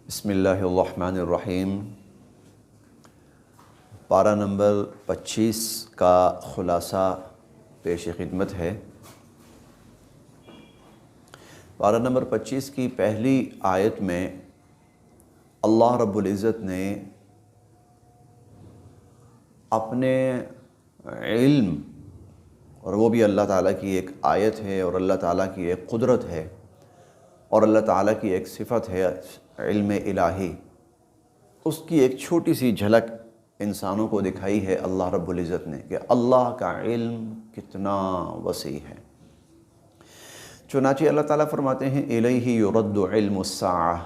بسم اللہ الرحمن الرحیم۔ پارہ نمبر 25 کا خلاصہ پیش خدمت ہے۔ پارہ نمبر 25 کی پہلی آیت میں اللہ رب العزت نے اپنے علم، اور وہ بھی اللہ تعالیٰ کی ایک آیت ہے اور اللہ تعالیٰ کی ایک قدرت ہے اور اللہ تعالیٰ کی ایک صفت ہے علم الہی، اس کی ایک چھوٹی سی جھلک انسانوں کو دکھائی ہے اللہ رب العزت نے کہ اللہ کا علم کتنا وسیع ہے۔ چنانچہ اللہ تعالیٰ فرماتے ہیں الیہ یرد علم الساعہ،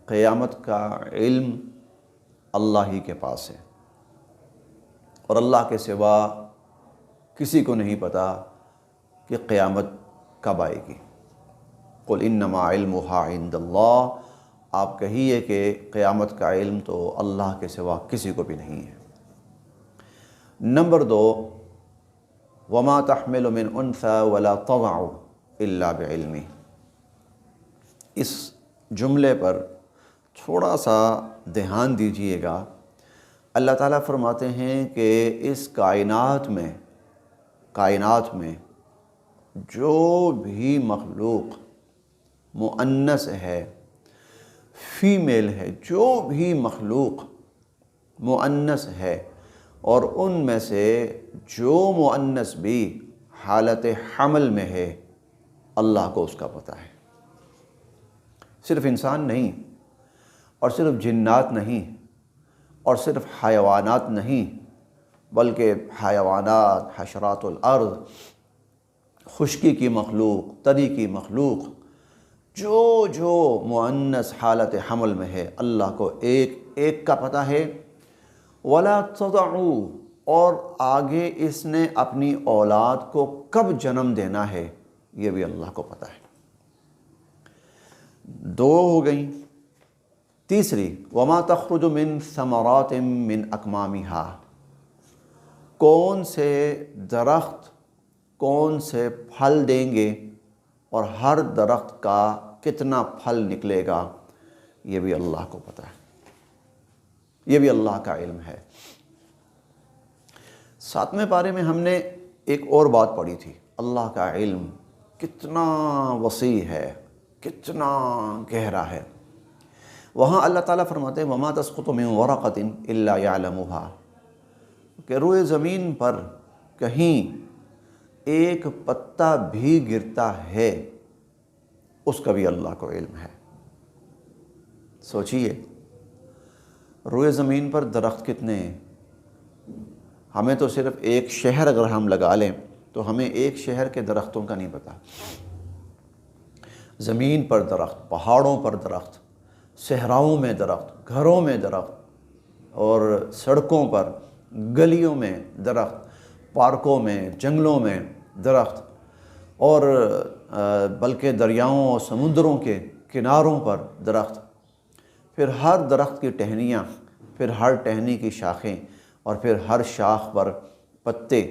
قیامت کا علم اللہ ہی کے پاس ہے اور اللہ کے سوا کسی کو نہیں پتا کہ قیامت کب آئے گی۔ قل انما علمھا عند اللہ، آپ کہیے کہ قیامت کا علم تو اللہ کے سوا کسی کو بھی نہیں ہے۔ نمبر 2، وما تحمل من انثى ولا تضع الا بعلمہ۔ اس جملے پر تھوڑا سا دھیان دیجئے گا۔ اللہ تعالیٰ فرماتے ہیں کہ اس کائنات میں جو بھی مخلوق مؤنث ہے، فیمیل ہے، جو بھی مخلوق مؤنث ہے، اور ان میں سے جو مؤنث بھی حالت حمل میں ہے، اللہ کو اس کا پتہ ہے۔ صرف انسان نہیں، اور صرف جنات نہیں، اور صرف حیوانات نہیں، بلکہ حیوانات، حشرات الارض، خشکی کی مخلوق، تری کی مخلوق، جو مؤنث حالت حمل میں ہے، اللہ کو ایک کا پتہ ہے۔ ولا تضعوا، اور آگے اس نے اپنی اولاد کو کب جنم دینا ہے یہ بھی اللہ کو پتہ ہے۔ 2 ہو گئیں۔ تیسری، وما تخرج من ثمرات من اکمامہا، کون سے درخت کون سے پھل دیں گے اور ہر درخت کا کتنا پھل نکلے گا یہ بھی اللہ کو پتہ ہے، یہ بھی اللہ کا علم ہے۔ 7ویں پارے میں ہم نے ایک اور بات پڑھی تھی، اللہ کا علم کتنا وسیع ہے، کتنا گہرا ہے۔ وہاں اللہ تعالیٰ فرماتے ہیں وما تسقط من ورقۃ الا یعلمھا، کہ روئے زمین پر کہیں ایک پتا بھی گرتا ہے اس کا بھی اللہ کو علم ہے۔ سوچئے، روئے زمین پر درخت کتنے ہیں؟ ہمیں تو صرف ایک شہر اگر ہم لگا لیں تو ہمیں ایک شہر کے درختوں کا نہیں پتہ۔ زمین پر درخت، پہاڑوں پر درخت، صحراؤں میں درخت، گھروں میں درخت، اور سڑکوں پر، گلیوں میں درخت، پارکوں میں، جنگلوں میں درخت، اور بلکہ دریاؤں اور سمندروں کے کناروں پر درخت، پھر ہر درخت کی ٹہنیاں، پھر ہر ٹہنی کی شاخیں، اور پھر ہر شاخ پر پتے،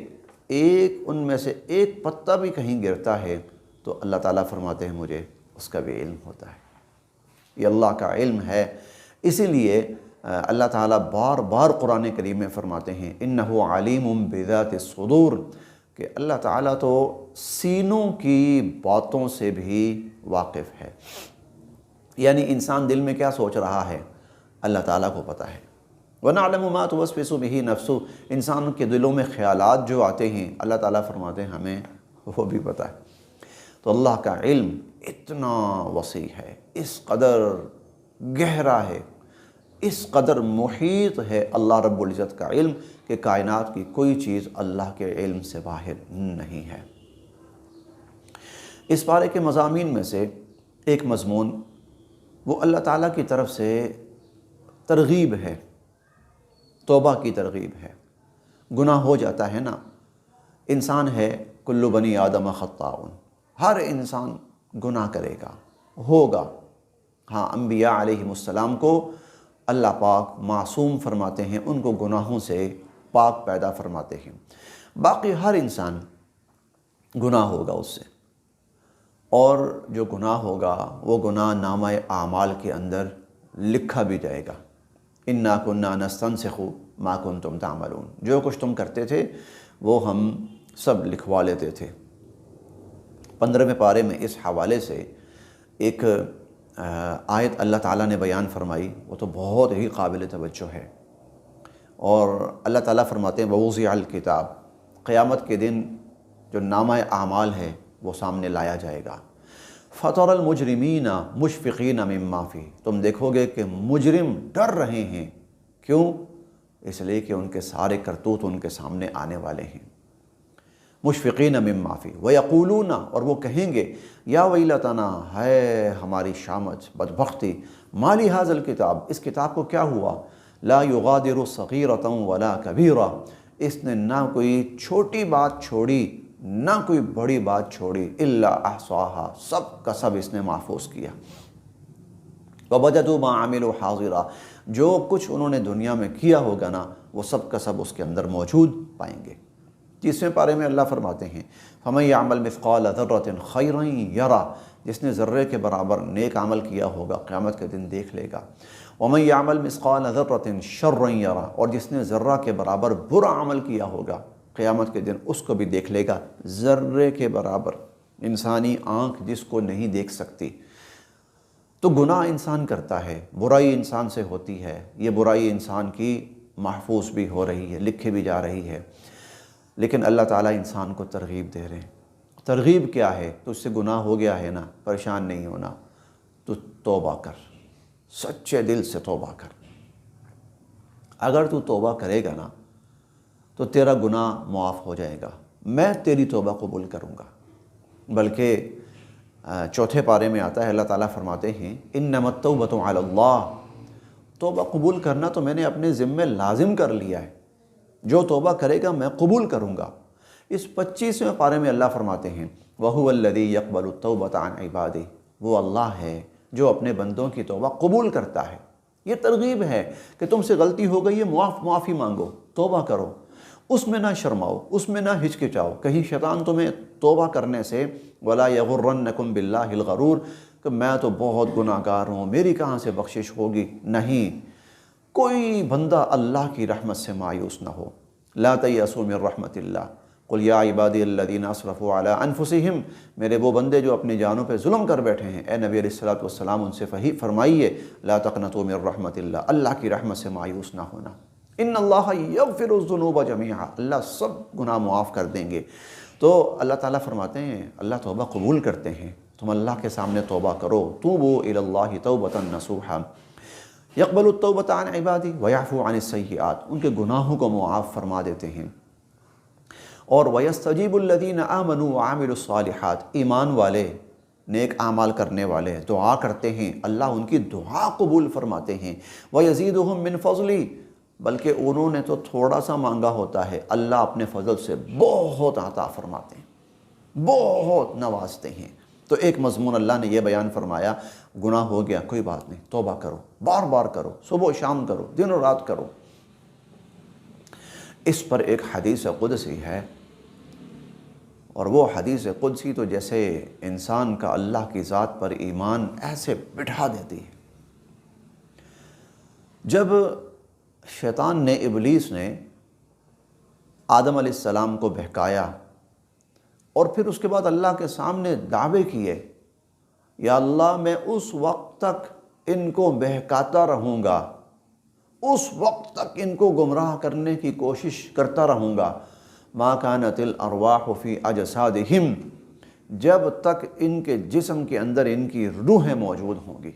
ان میں سے ایک پتا بھی کہیں گرتا ہے تو اللہ تعالیٰ فرماتے ہیں مجھے اس کا بھی علم ہوتا ہے۔ یہ اللہ کا علم ہے۔ اسی لیے اللہ تعالیٰ بار بار قرآن کریم میں فرماتے ہیں انہ علیم بذات الصدور، کہ اللہ تعالیٰ تو سینوں کی باتوں سے بھی واقف ہے۔ یعنی انسان دل میں کیا سوچ رہا ہے اللہ تعالیٰ کو پتہ ہے۔ وَنَعْلَمُ مَا تُوَسْوِسُ بِهِ نَفْسُ، انسان کے دلوں میں خیالات جو آتے ہیں اللہ تعالیٰ فرماتے ہیں ہمیں وہ بھی پتہ ہے۔ تو اللہ کا علم اتنا وسیع ہے، اس قدر گہرا ہے، اس قدر محیط ہے اللہ رب العزت کا علم کہ کائنات کی کوئی چیز اللہ کے علم سے باہر نہیں ہے۔ اس پارے کے مضامین میں سے ایک مضمون وہ اللہ تعالیٰ کی طرف سے ترغیب ہے، توبہ کی ترغیب ہے۔ گناہ ہو جاتا ہے نا، انسان ہے، کل بنی آدم خطاء، ہر انسان گناہ کرے گا، ہوگا۔ ہاں، انبیاء علیہم السلام کو اللہ پاک معصوم فرماتے ہیں، ان کو گناہوں سے پاک پیدا فرماتے ہیں۔ باقی ہر انسان گناہ ہوگا اس سے، اور جو گناہ ہوگا وہ گناہ نامہ اعمال کے اندر لکھا بھی جائے گا۔ انا کنا نستنسخ ما کنتم تعملون، جو کچھ تم کرتے تھے وہ ہم سب لکھوا لیتے تھے۔ 15ویں پارے میں اس حوالے سے ایک آیت اللہ تعالیٰ نے بیان فرمائی، وہ تو بہت ہی قابل توجہ ہے، اور اللہ تعالیٰ فرماتے ہیں ووضع الکتاب، قیامت کے دن جو نامہ اعمال ہے وہ سامنے لایا جائے گا۔ فَتَرَ الْمُجْرِمِينَ مُشْفِقِينَ مِمَّا فِيهِ، تم دیکھو گے کہ مجرم ڈر رہے ہیں، کیوں؟ اس لیے کہ ان کے سارے کرتوت ان کے سامنے آنے والے ہیں۔ مشفقین مما فی ویقولون، اور وہ کہیں گے یا ویلتنا، ہے ہماری شامت بدبختی، مالی ھذا الکتاب، اس کتاب کو کیا ہوا، لا یغادر صغیرۃ ولا کبیرہ، اس نے نہ کوئی چھوٹی بات چھوڑی نہ کوئی بڑی بات چھوڑی، الا احصاها، سب کا سب اس نے محفوظ کیا۔ ووجدوا ما عملوا حاضرا، جو کچھ انہوں نے دنیا میں کیا ہوگا نا وہ سب کا سب اس کے اندر موجود پائیں گے۔ 30ویں پارے میں اللہ فرماتے ہیں فَمَن يَعْمَلْ مِثْقَالَ ذَرَّةٍ خَيْرًا يَرَى، جس نے ذرے کے برابر نیک عمل کیا ہوگا قیامت کے دن دیکھ لے گا۔ وَمَن يَعْمَلْ مِثْقَالَ ذَرَّةٍ شَرًّا يَرَى، اور جس نے ذرہ کے برابر برا عمل کیا ہوگا قیامت کے دن اس کو بھی دیکھ لے گا، ذرے کے برابر۔ انسانی آنکھ جس کو نہیں دیکھ سکتی، تو گناہ انسان کرتا ہے، برائی انسان سے ہوتی ہے، یہ برائی انسان کی محفوظ بھی ہو رہی ہے، لکھی بھی جا رہی ہے، لیکن اللہ تعالیٰ انسان کو ترغیب دے رہے ہیں۔ ترغیب کیا ہے؟ تو اس سے گناہ ہو گیا ہے نا، پریشان نہیں ہونا، تو توبہ کر، سچے دل سے توبہ کر۔ اگر تو توبہ کرے گا نا تو تیرا گناہ معاف ہو جائے گا، میں تیری توبہ قبول کروں گا۔ بلکہ 4 پارے میں آتا ہے، اللہ تعالیٰ فرماتے ہیں انما التوبۃ علی اللہ، توبہ قبول کرنا تو میں نے اپنے ذمے لازم کر لیا ہے، جو توبہ کرے گا میں قبول کروں گا۔ اس 25ویں پارے میں اللہ فرماتے ہیں وَهُوَ الَّذِي يَقْبَلُ التَّوْبَةَ عَنْ عِبَادِهِ، وہ اللہ ہے جو اپنے بندوں کی توبہ قبول کرتا ہے۔ یہ ترغیب ہے کہ تم سے غلطی ہو گئی ہے، معافی مانگو، توبہ کرو، اس میں نہ شرماؤ، اس میں نہ ہچکچاؤ، کہیں شیطان تمہیں توبہ کرنے سے وَلَا يَغُرَّنَّكُمْ بِاللَّهِ الْغَرُورُ، کہ میں تو بہت گناہ گار ہوں، میری کہاں سے بخشش ہوگی، نہیں، کوئی بندہ اللہ کی رحمت سے مایوس نہ ہو۔ لا تیأسوا من رحمت اللہ، قل یا عبادی الذین اسرفوا علی انفسہم، میرے وہ بندے جو اپنی جانوں پہ ظلم کر بیٹھے ہیں، اے نبی علیہ السلام ان سے فرمائیے لا تقنطوا من رحمت اللہ، اللہ کی رحمت سے مایوس نہ ہونا۔ ان اللہ یغفر الذنوب جميعا، اللہ سب گناہ معاف کر دیں گے۔ تو اللہ تعالیٰ فرماتے ہیں اللہ توبہ قبول کرتے ہیں، تم اللہ کے سامنے توبہ کرو، توبوا الی اللہ توبۃ نصوحا، یقبل التوبۃ عن عبادی ویعفو عن السیئات، ان کے گناہوں کو معاف فرما دیتے ہیں۔ اور ویستجیب الذین آمنوا وعملوا الصالحات، ایمان والے، نیک اعمال کرنے والے دعا کرتے ہیں، اللہ ان کی دعا قبول فرماتے ہیں۔ ویزیدہم من فضلی، بلکہ انہوں نے تو تھوڑا سا مانگا ہوتا ہے، اللہ اپنے فضل سے بہت عطا فرماتے ہیں، بہت نوازتے ہیں۔ تو ایک مضمون اللہ نے یہ بیان فرمایا، گناہ ہو گیا کوئی بات نہیں، توبہ کرو، بار بار کرو، صبح و شام کرو، دن و رات کرو۔ اس پر ایک حدیث قدسی ہے، اور وہ حدیث قدسی تو جیسے انسان کا اللہ کی ذات پر ایمان ایسے بٹھا دیتی ہے۔ جب شیطان نے، ابلیس نے آدم علیہ السلام کو بہکایا اور پھر اس کے بعد اللہ کے سامنے دعوے کیے، یا اللہ میں اس وقت تک ان کو بہکاتا رہوں گا، اس وقت تک ان کو گمراہ کرنے کی کوشش کرتا رہوں گا، ما كانت الارواح فی اجسادہم، جب تک ان کے جسم کے اندر ان کی روحیں موجود ہوں گی،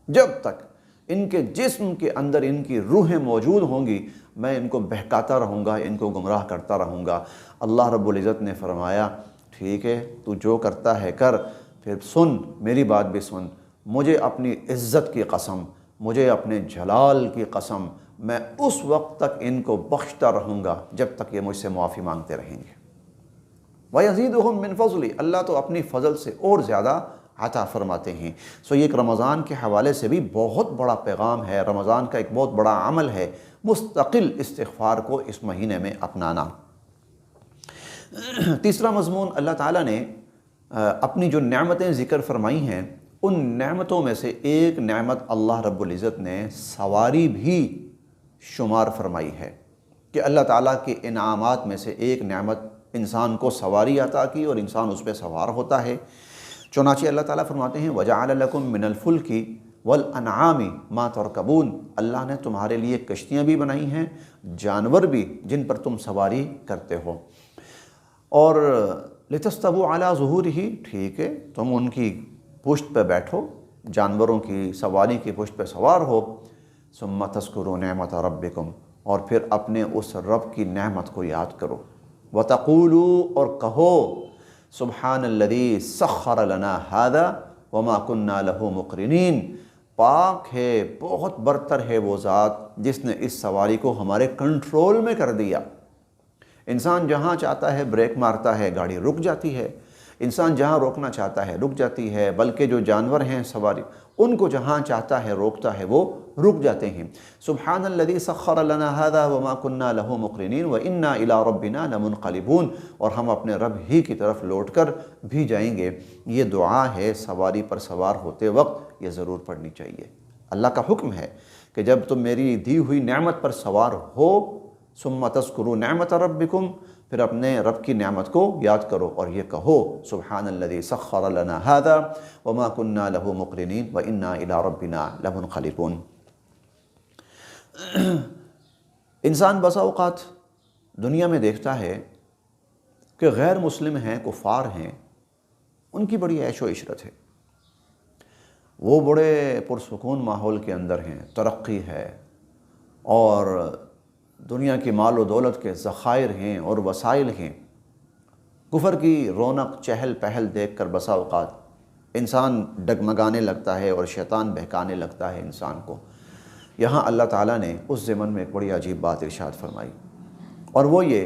جب تک ان کے جسم کے اندر ان کی روحیں موجود ہوں گی میں ان کو بہکاتا رہوں گا، ان کو گمراہ کرتا رہوں گا۔ اللہ رب العزت نے فرمایا ٹھیک ہے تو جو کرتا ہے کر، پھر سن، میری بات بھی سن، مجھے اپنی عزت کی قسم، مجھے اپنے جلال کی قسم، میں اس وقت تک ان کو بخشتا رہوں گا جب تک یہ مجھ سے معافی مانگتے رہیں گے۔ وَيَزِيدُهُم مِّن فَضْلِ، اللہ تو اپنی فضل سے اور زیادہ عطا فرماتے ہیں۔ سو یہ ایک رمضان کے حوالے سے بھی بہت بڑا پیغام ہے، رمضان کا ایک بہت بڑا عمل ہے مستقل استغفار کو اس مہینے میں اپنانا۔ تیسرا مضمون، اللہ تعالیٰ نے اپنی جو نعمتیں ذکر فرمائی ہیں ان نعمتوں میں سے ایک نعمت اللہ رب العزت نے سواری بھی شمار فرمائی ہے کہ اللہ تعالیٰ کے انعامات میں سے ایک نعمت انسان کو سواری عطا کی اور انسان اس پہ سوار ہوتا ہے۔ چنانچہ اللہ تعالیٰ فرماتے ہیں وَجَعَلَ لَكُم مِّنَ الْفُلْكِ وَالْأَنْعَامِ مَا تَرْكَبُونَ، اللہ نے تمہارے لیے کشتیاں بھی بنائی ہیں، جانور بھی جن پر تم سواری کرتے ہو، اور لِتَسْتَوُوا عَلَى ظُهُورِهِ، ٹھیک ہے تم ان کی پشت پہ بیٹھو، جانوروں کی سواری کی پشت پہ سوار ہو، ثُمَّ تَذْكُرُوا نِعْمَةَ رَبِّكُمْ، اور پھر اپنے اس رب کی نعمت کو یاد کرو، وَتَقُولُوا، اور کہو سبحان الذی سخر لنا هذا وما كنا له مقرنین، پاک ہے، بہت برتر ہے وہ ذات جس نے اس سواری کو ہمارے کنٹرول میں کر دیا۔ انسان جہاں چاہتا ہے بریک مارتا ہے، گاڑی رک جاتی ہے، انسان جہاں روکنا چاہتا ہے رک جاتی ہے، بلکہ جو جانور ہیں سواری ان کو جہاں چاہتا ہے روکتا ہے وہ رک جاتے ہیں۔ سبحان الذی سخر لنا هذا وما كنا له مقرنین وانا الى ربنا لمنقلبون، اور ہم اپنے رب ہی کی طرف لوٹ کر بھی جائیں گے۔ یہ دعا ہے سواری پر سوار ہوتے وقت یہ ضرور پڑھنی چاہیے۔ اللہ کا حکم ہے کہ جب تم میری دی ہوئی نعمت پر سوار ہو، ثم تذکروا نعمت ربکم، پھر اپنے رب کی نعمت کو یاد کرو اور یہ کہو سبحان الذی سخر لنا هذا وما كنا له مقرنین وانا الى ربنا لمنقلبون۔ انسان بسا اوقات دنیا میں دیکھتا ہے کہ غیر مسلم ہیں، کفار ہیں، ان کی بڑی عیش و عشرت ہے، وہ بڑے پرسکون ماحول کے اندر ہیں، ترقی ہے اور دنیا کی مال و دولت کے ذخائر ہیں اور وسائل ہیں۔ کفر کی رونق چہل پہل دیکھ کر بسا اوقات انسان ڈگمگانے لگتا ہے اور شیطان بہکانے لگتا ہے انسان کو۔ یہاں اللہ تعالیٰ نے اس ضمن میں ایک بڑی عجیب بات ارشاد فرمائی، اور وہ یہ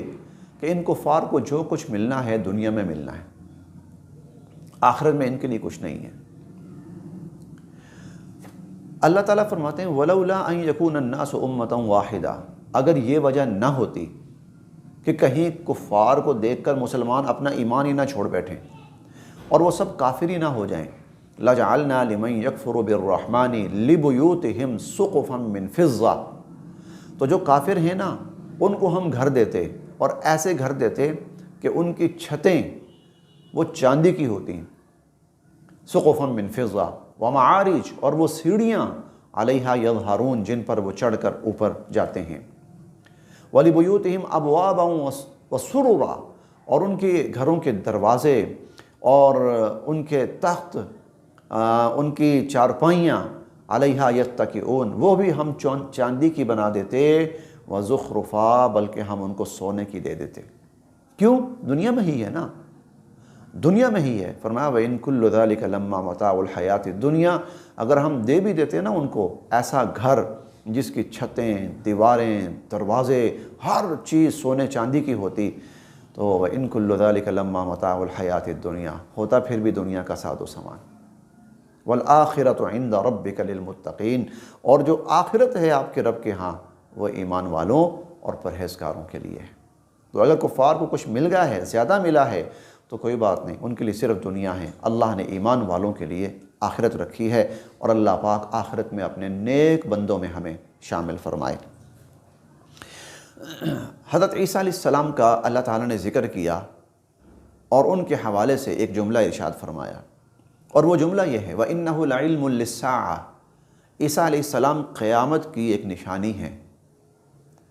کہ ان کفار کو جو کچھ ملنا ہے دنیا میں ملنا ہے، آخرت میں ان کے لیے کچھ نہیں ہے۔ اللہ تعالیٰ فرماتے ہیں وَلَوْلَا أَن يَكُونَ النَّاسُ أُمَّةً وَاحِدَةً، اگر یہ وجہ نہ ہوتی کہ کہیں کفار کو دیکھ کر مسلمان اپنا ایمان ہی نہ چھوڑ بیٹھیں اور وہ سب کافر ہی نہ ہو جائیں، لَجَعَلْنَا لِمَن يَكْفُرُ بِالرَّحْمَنِ لِبُيُوتِهِمْ سُقُفًا مِّن فِضَّةٍ، تو جو کافر ہیں نا ان کو ہم گھر دیتے، اور ایسے گھر دیتے کہ ان کی چھتیں وہ چاندی کی ہوتی ہیں، سُقُفًا مِّن فِضَّةٍ وَمَعَارِجَ، اور وہ سیڑھیاں علیہا یظہرون جن پر وہ چڑھ کر اوپر جاتے ہیں، وَلِبُيُوتِهِمْ أَبْوَابًا وَسُرُرًا، اور ان کے گھروں کے دروازے اور ان کے تخت، ان کی چارپائیاں علیہا یتکئون، وہ بھی ہم چاندی کی بنا دیتے، وَزُخْرُفًا، بلکہ ہم ان کو سونے کی دے دیتے۔ کیوں؟ دنیا میں ہی ہے نا، دنیا میں ہی ہے۔ فرمایا وَإِن كُلُّ ذَلِكَ لَمَّا مَتَاعُ الْحَيَاةِ الدُّنْيَا، اگر ہم دے بھی دیتے نا ان کو ایسا گھر جس کی چھتیں، دیواریں، دروازے، ہر چیز سونے چاندی کی ہوتی، تو وَإِن كُلُّ ذَلِكَ لَمَّا مَتَاعُ الْحَيَاةِ الدُّنْيَا، ہوتا پھر بھی دنیا کا ساز و سامان۔ وَالْآخِرَةُ عِندَ رَبِّكَ لِلْمُتَّقِينَ، اور جو آخرت ہے آپ کے رب کے ہاں وہ ایمان والوں اور پرہیزگاروں کے لیے ہے۔ تو اگر کفار کو کچھ مل گیا ہے، زیادہ ملا ہے، تو کوئی بات نہیں، ان کے لیے صرف دنیا ہے۔ اللہ نے ایمان والوں کے لیے آخرت رکھی ہے، اور اللہ پاک آخرت میں اپنے نیک بندوں میں ہمیں شامل فرمائے۔ حضرت عیسیٰ علیہ السلام کا اللہ تعالیٰ نے ذکر کیا اور ان کے حوالے سے ایک جملہ ارشاد فرمایا، اور وہ جملہ یہ ہے وَإِنَّهُ لَعِلْمٌ لِلسَّاعَةِ، عیسیٰ علیہ السلام قیامت کی ایک نشانی ہے،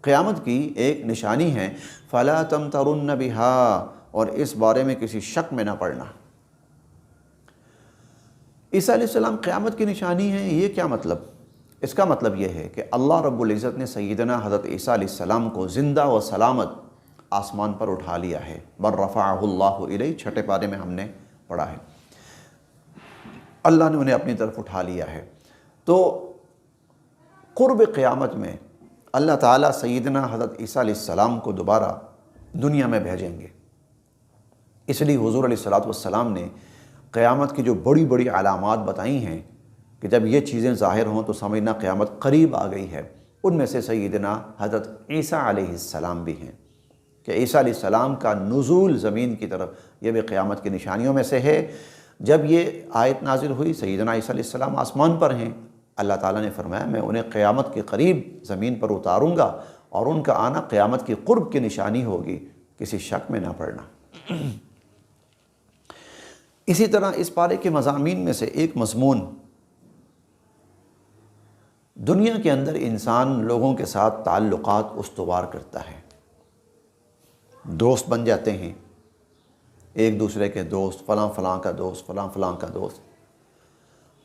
قیامت کی ایک نشانی ہے، فَلَا تَمْتَرُنَّ بِهَا، اور اس بارے میں کسی شک میں نہ پڑنا۔ عیسیٰ علیہ السلام قیامت کی نشانی ہے، یہ کیا مطلب؟ اس کا مطلب یہ ہے کہ اللہ رب العزت نے سیدنا حضرت عیسیٰ علیہ السلام کو زندہ و سلامت آسمان پر اٹھا لیا ہے، بَل رَفَعَهُ اللَّهُ إِلَيْهِ، چھٹے پارے میں ہم نے پڑھا ہے، اللہ نے انہیں اپنی طرف اٹھا لیا ہے۔ تو قرب قیامت میں اللہ تعالیٰ سیدنا حضرت عیسیٰ علیہ السلام کو دوبارہ دنیا میں بھیجیں گے، اس لیے حضور علیہ السلام نے قیامت کی جو بڑی بڑی علامات بتائی ہیں کہ جب یہ چیزیں ظاہر ہوں تو سمجھنا قیامت قریب آ گئی ہے، ان میں سے سیدنا حضرت عیسیٰ علیہ السلام بھی ہیں، کہ عیسیٰ علیہ السلام کا نزول زمین کی طرف یہ بھی قیامت کی نشانیوں میں سے ہے۔ جب یہ آیت نازل ہوئی سیدنا عیسیٰ علیہ السلام آسمان پر ہیں، اللہ تعالیٰ نے فرمایا میں انہیں قیامت کے قریب زمین پر اتاروں گا اور ان کا آنا قیامت کی قرب کی نشانی ہوگی، کسی شک میں نہ پڑنا۔ اسی طرح اس پارے کے مضامین میں سے ایک مضمون، دنیا کے اندر انسان لوگوں کے ساتھ تعلقات استوار کرتا ہے، دوست بن جاتے ہیں، ایک دوسرے کے دوست، فلاں فلاں کا دوست، فلاں فلاں کا دوست۔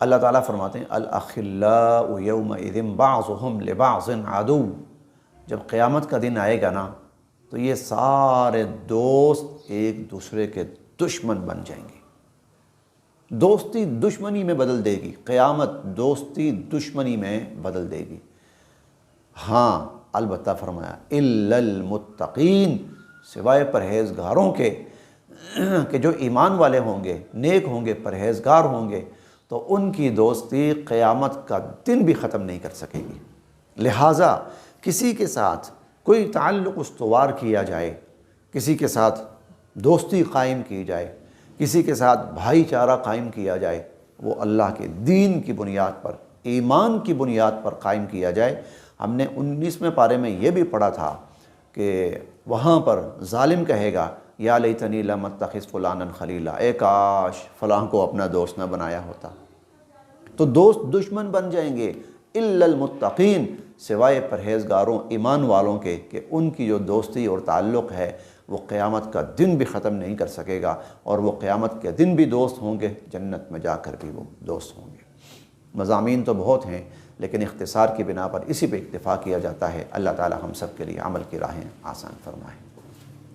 اللہ تعالیٰ فرماتے ہیں الاخلاء یومئذ بعضهم لبعض عدو، جب قیامت کا دن آئے گا نا تو یہ سارے دوست ایک دوسرے کے دشمن بن جائیں گے، دوستی دشمنی میں بدل دے گی، قیامت دوستی دشمنی میں بدل دے گی۔ ہاں البتہ فرمایا الا المتقین، سوائے پرہیزگاروں کے کہ جو ایمان والے ہوں گے، نیک ہوں گے، پرہیزگار ہوں گے، تو ان کی دوستی قیامت کا دن بھی ختم نہیں کر سکے گی۔ لہٰذا کسی کے ساتھ کوئی تعلق استوار کیا جائے، کسی کے ساتھ دوستی قائم کی جائے، کسی کے ساتھ بھائی چارہ قائم کیا جائے، وہ اللہ کے دین کی بنیاد پر، ایمان کی بنیاد پر قائم کیا جائے۔ ہم نے 19ویں پارے میں یہ بھی پڑھا تھا کہ وہاں پر ظالم کہے گا یا لیتنی لم اتخذ فلانا خلیلا، اے کاش فلاں کو اپنا دوست نہ بنایا ہوتا۔ تو دوست دشمن بن جائیں گے الا المتقین، سوائے پرہیزگاروں ایمان والوں کے، کہ ان کی جو دوستی اور تعلق ہے وہ قیامت کا دن بھی ختم نہیں کر سکے گا، اور وہ قیامت کے دن بھی دوست ہوں گے، جنت میں جا کر بھی وہ دوست ہوں گے۔ مضامین تو بہت ہیں لیکن اختصار کی بنا پر اسی پہ اکتفا کیا جاتا ہے۔ اللہ تعالی ہم سب کے لیے عمل کی راہیں آسان فرمائے۔